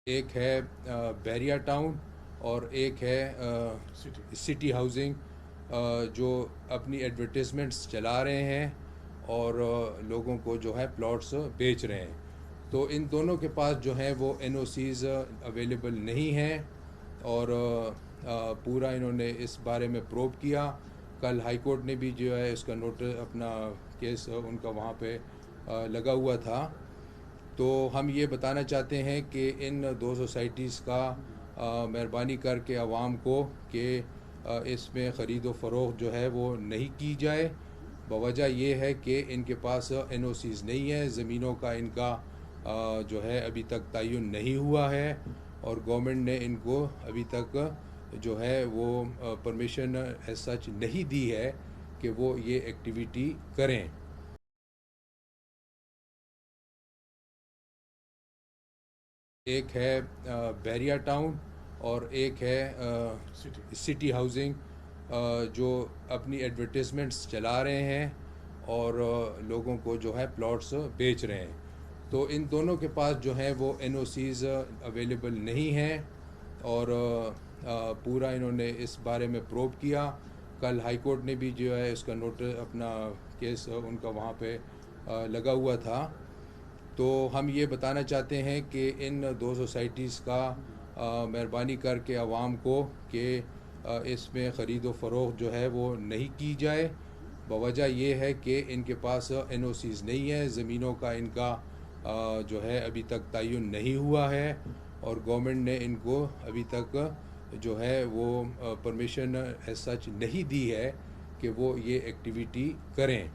ایک ہے بحریہ ٹاؤن اور ایک ہے سٹی ہاؤسنگ جو اپنی ایڈورٹیزمنٹس چلا رہے ہیں اور لوگوں کو جو ہے پلاٹس بیچ رہے ہیں. تو ان دونوں کے پاس جو ہے وہ این او سیز اویلیبل نہیں ہیں اور پورا انہوں نے اس بارے میں پروب کیا. کل ہائی کورٹ نے بھی جو ہے اس کا نوٹس اپنا کیس ان کا وہاں پہ لگا ہوا تھا. تو ہم یہ بتانا چاہتے ہیں کہ ان دو سوسائٹیز کا مہربانی کر کے عوام کو کہ اس میں خرید و فروخت جو ہے وہ نہیں کی جائے. بوجہ یہ ہے کہ ان کے پاس این او سیز نہیں ہے, زمینوں کا ان کا جو ہے ابھی تک تعین نہیں ہوا ہے اور گورنمنٹ نے ان کو ابھی تک جو ہے وہ پرمیشن ایز سچ نہیں دی ہے کہ وہ یہ ایکٹیویٹی کریں. ایک ہے بحریہ ٹاؤن اور ایک ہے سٹی ہاؤسنگ جو اپنی ایڈورٹیزمنٹس چلا رہے ہیں اور لوگوں کو جو ہے پلاٹس بیچ رہے ہیں. تو ان دونوں کے پاس جو ہے وہ این او سیز اویلیبل نہیں ہیں اور پورا انہوں نے اس بارے میں پروب کیا. کل ہائی کورٹ نے بھی جو ہے اس کا نوٹس اپنا کیس ان کا وہاں پہ لگا ہوا تھا. تو ہم یہ بتانا چاہتے ہیں کہ ان دو سوسائٹیز کا مہربانی کر کے عوام کو کہ اس میں خرید و فروخت جو ہے وہ نہیں کی جائے. بوجہ یہ ہے کہ ان کے پاس این او سیز نہیں ہے, زمینوں کا ان کا جو ہے ابھی تک تعین نہیں ہوا ہے اور گورنمنٹ نے ان کو ابھی تک جو ہے وہ پرمیشن ایز سچ نہیں دی ہے کہ وہ یہ ایکٹیویٹی کریں.